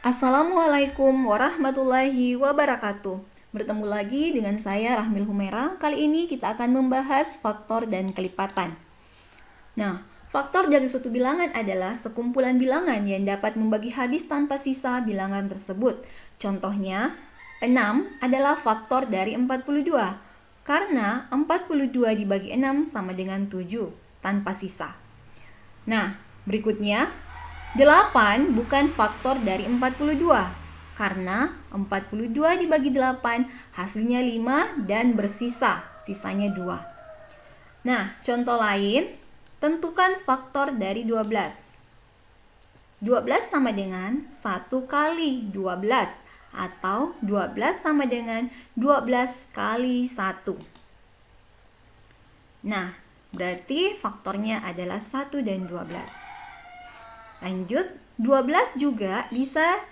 Assalamualaikum warahmatullahi wabarakatuh. Bertemu lagi dengan saya Rahmil Humera. Kali ini kita akan membahas faktor dan kelipatan. Nah, faktor dari suatu bilangan adalah sekumpulan bilangan yang dapat membagi habis tanpa sisa bilangan tersebut. Contohnya, 6 adalah faktor dari 42 karena 42 dibagi 6 sama dengan 7 tanpa sisa. Nah, berikutnya 8 bukan faktor dari 42 karena 42 dibagi 8 hasilnya 5 dan bersisa, sisanya 2. Nah, contoh lain, tentukan faktor dari 12. 12 sama dengan 1 kali 12 atau 12 sama dengan 12 kali 1. Nah, berarti faktornya adalah 1 dan 12. Lanjut, 12 juga bisa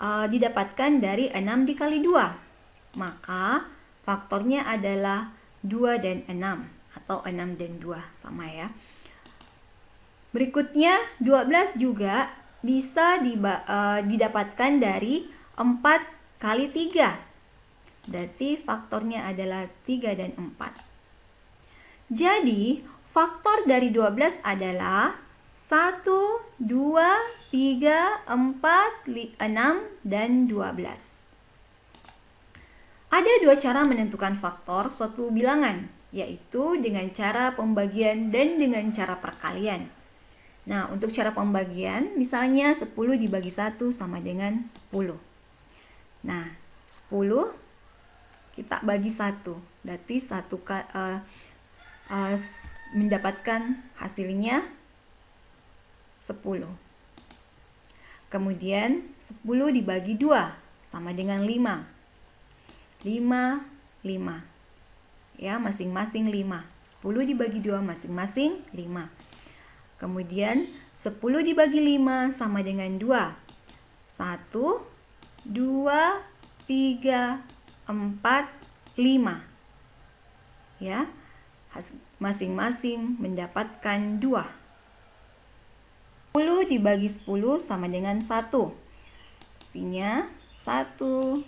didapatkan dari 6 dikali 2. Maka faktornya adalah 2 dan 6 atau 6 dan 2 sama ya. Berikutnya 12 juga bisa didapatkan dari 4 kali 3. Berarti faktornya adalah 3 dan 4. Jadi faktor dari 12 adalah 1, 2, 3, 4, 6, dan 12. Ada dua cara menentukan faktor suatu bilangan, yaitu dengan cara pembagian dan dengan cara perkalian. Nah, untuk cara pembagian, misalnya 10 dibagi 1 sama dengan 10. Nah, 10 kita bagi 1, berarti mendapatkan hasilnya 10. Kemudian 10 dibagi 2 sama dengan 5. 5, 5. Ya, masing-masing 5. 10 dibagi 2 masing-masing 5. Kemudian 10 dibagi 5 sama dengan 2. 1, 2, 3, 4, 5. Ya, masing-masing mendapatkan 2. 10 dibagi 10 sama dengan 1. Artinya 1,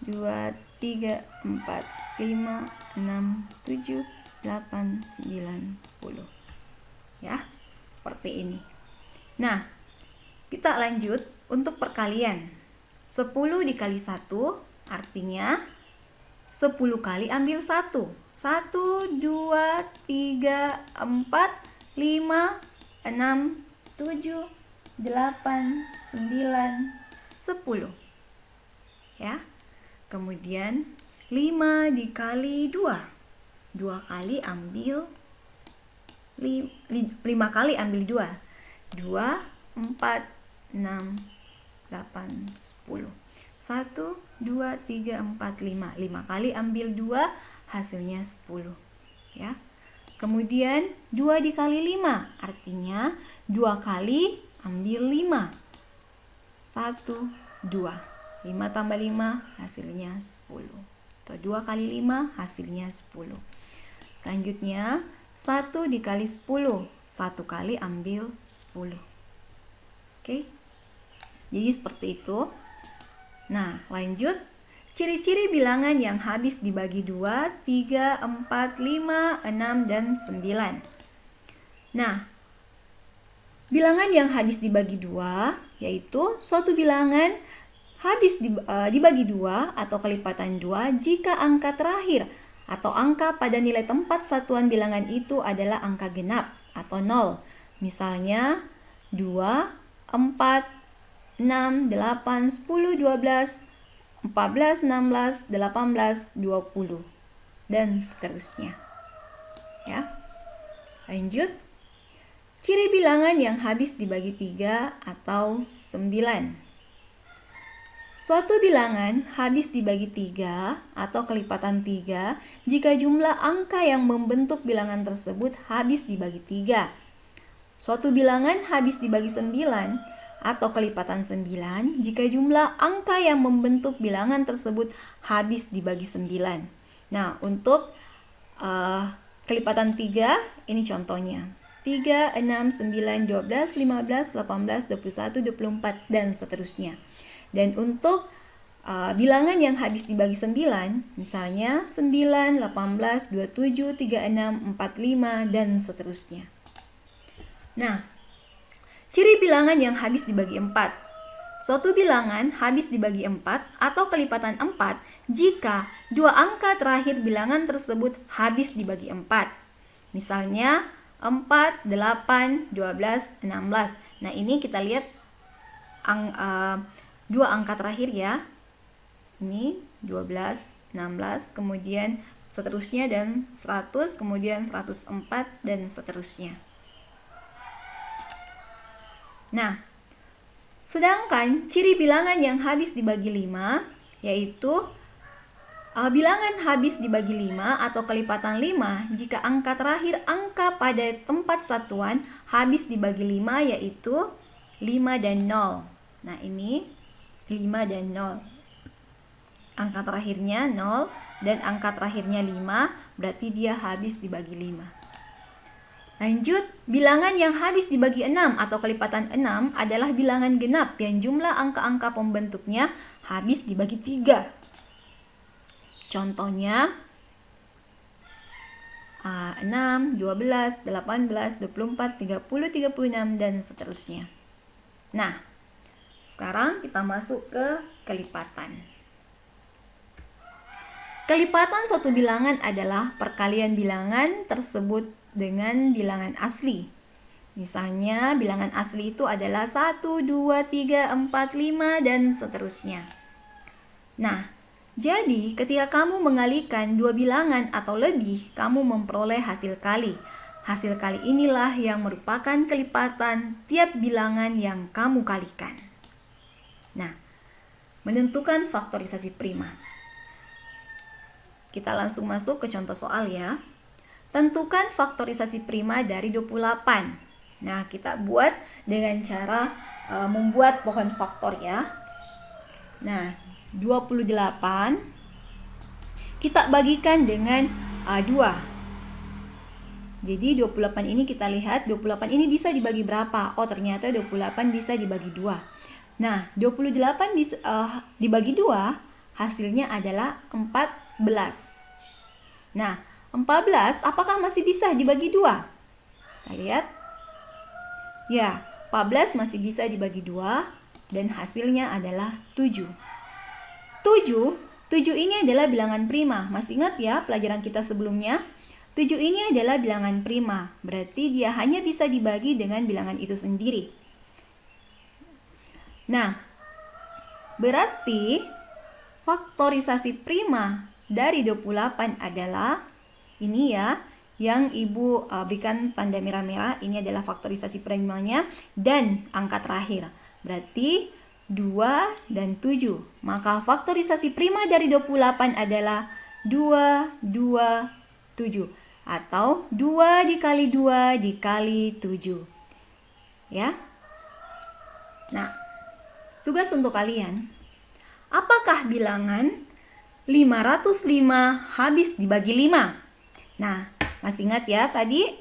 2, 3, 4, 5, 6, 7, 8, 9, 10. Ya, seperti ini. Nah, kita lanjut untuk perkalian. 10 dikali 1 artinya 10 kali ambil 1. 1, 2, 3, 4, 5, 6, 7, 8, 9, 10. Ya. Kemudian 5 dikali 2. 2 kali ambil 5 kali ambil 2. 2, 4, 6, 8, 10. 1, 2, 3, 4, 5. 5 kali ambil 2, hasilnya 10. Ya. Kemudian 2 dikali 5, artinya 2 kali ambil 5. 1, 2. 5 tambah 5, hasilnya 10. Atau 2 kali 5, hasilnya 10. Selanjutnya, 1 dikali 10. 1 kali ambil 10. Oke? Jadi seperti itu. Nah, lanjut. Ciri-ciri bilangan yang habis dibagi 2, 3, 4, 5, 6, dan 9. Nah, bilangan yang habis dibagi 2 yaitu suatu bilangan habis dibagi 2 atau kelipatan 2 jika angka terakhir atau angka pada nilai tempat satuan bilangan itu adalah angka genap atau 0. Misalnya 2, 4, 6, 8, 10, 12, 14, 16, 18, 20, dan seterusnya. Ya. Lanjut. Ciri bilangan yang habis dibagi 3 atau 9. Suatu bilangan habis dibagi 3 atau kelipatan 3 jika jumlah angka yang membentuk bilangan tersebut habis dibagi 3. Suatu bilangan habis dibagi 9 atau kelipatan 9 jika jumlah angka yang membentuk bilangan tersebut habis dibagi 9. Nah, untuk kelipatan 3 ini contohnya. 3, 6, 9, 12, 15, 18, 21, 24, dan seterusnya. Dan untuk bilangan yang habis dibagi 9, misalnya 9, 18, 27, 36, 45, dan seterusnya. Nah, ciri bilangan yang habis dibagi 4. Suatu bilangan habis dibagi 4 atau kelipatan 4 jika dua angka terakhir bilangan tersebut habis dibagi 4. Misalnya 4, 8, 12, 16. Nah, ini kita lihat dua angka terakhir ya. Ini 12, 16, kemudian seterusnya dan 100, kemudian 104 dan seterusnya. Nah, sedangkan ciri bilangan yang habis dibagi 5 yaitu bilangan habis dibagi 5 atau kelipatan 5 jika angka terakhir angka pada tempat satuan habis dibagi 5 yaitu 5 dan 0. Nah, ini 5 dan 0. Angka terakhirnya 0 dan angka terakhirnya 5, berarti dia habis dibagi 5. Lanjut, bilangan yang habis dibagi 6 atau kelipatan 6 adalah bilangan genap yang jumlah angka-angka pembentuknya habis dibagi 3. Contohnya 6, 12, 18, 24, 30, 36, dan seterusnya. Nah, sekarang kita masuk ke kelipatan. Kelipatan suatu bilangan adalah perkalian bilangan tersebut dengan bilangan asli. Misalnya, bilangan asli itu adalah 1, 2, 3, 4, 5, dan seterusnya. Nah, jadi ketika kamu mengalikan dua bilangan atau lebih, kamu memperoleh hasil kali. Hasil kali inilah yang merupakan kelipatan tiap bilangan yang kamu kalikan. Nah, menentukan faktorisasi prima. Kita langsung masuk ke contoh soal ya. Tentukan faktorisasi prima dari 28. Nah, kita buat dengan cara membuat pohon faktor ya. Nah, 28 kita bagikan dengan 2. Jadi 28 ini kita lihat 28 ini bisa dibagi berapa? Oh, ternyata 28 bisa dibagi 2. Nah, 28 bisa dibagi 2 hasilnya adalah 14. Nah, 14 apakah masih bisa dibagi 2? Kita lihat. Ya, 14 masih bisa dibagi 2 dan hasilnya adalah 7. 7 ini adalah bilangan prima. Masih ingat ya pelajaran kita sebelumnya? 7 ini adalah bilangan prima. Berarti dia hanya bisa dibagi dengan bilangan itu sendiri. Nah, berarti faktorisasi prima dari 28 adalah ini ya, yang Ibu berikan tanda merah-merah. Ini adalah faktorisasi primanya dan angka terakhir. Berarti 2 dan 7. Maka faktorisasi prima dari 28 adalah 2, 2, 7. Atau 2 dikali 2 dikali 7. Ya. Nah, tugas untuk kalian. Apakah bilangan 505 habis dibagi 5? Nah, masih ingat ya tadi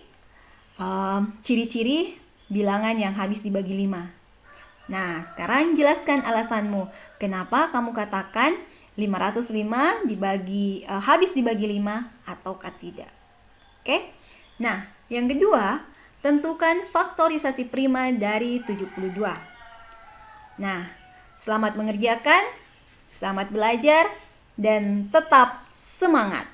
ciri-ciri bilangan yang habis dibagi 5. Nah, sekarang jelaskan alasanmu. Kenapa kamu katakan 505 habis dibagi 5 ataukah tidak? Oke? Nah, yang kedua, tentukan faktorisasi prima dari 72. Nah, selamat mengerjakan, selamat belajar, dan tetap semangat!